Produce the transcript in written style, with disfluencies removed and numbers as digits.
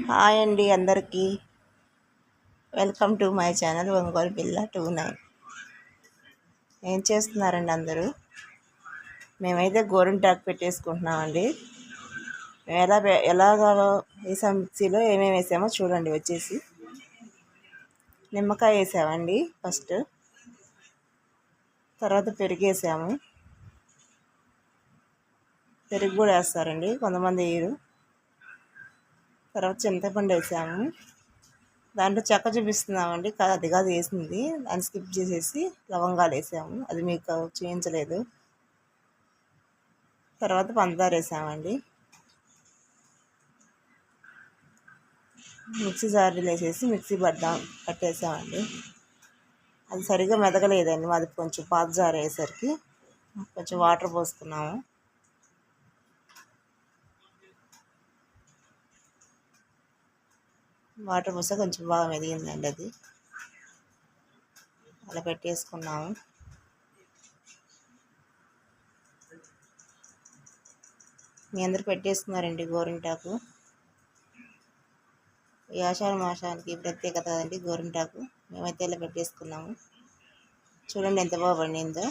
Hi అండి అందరికీ. Welcome to my channel Ongole పిల్ల 29. ఏం చేస్తున్నారండి అందరూ? మేమైతే గోరింటాకు పెట్టేసుకుంటున్నామండి. మేము ఎలాగా వేసాం, మిక్సీలో ఏమేమి వేసామో చూడండి. వచ్చేసి నిమ్మకాయ వేసామండి ఫస్ట్, తర్వాత పెరుగు వేసాము. పెరుగు కూడా వేస్తారండి కొంతమంది వేయరు. తర్వాత చింతపండు వేసాము. దాంట్లో చెక్క చూపిస్తున్నామండి, అది కాదు వేసింది, దాన్ని స్కిప్ చేసేసి లవంగాలు వేసాము, అది మీకు చూపించలేదు. తర్వాత పంచదార వేసామండి. మిక్సీ జార్లు వేసేసి మిక్సీ పట్టేసామండి. అది సరిగ్గా మెదగలేదండి, మాది కొంచెం పాత జారు అయ్యేసరికి కొంచెం వాటర్ పోసుకున్నాము. వాటర్ పోస్తే కొంచెం బాగా మెదిగిందండి. అది అలా పెట్టేసుకున్నాము. మీ అందరు పెట్టేసుకున్నారండి గోరింటాకు. ఈ ఆషాఢ మాసానికి ప్రత్యేకత కదండి గోరింటాకు. మేమైతే ఇలా పెట్టేసుకున్నాము. చూడండి ఎంత బాగా పండిందో.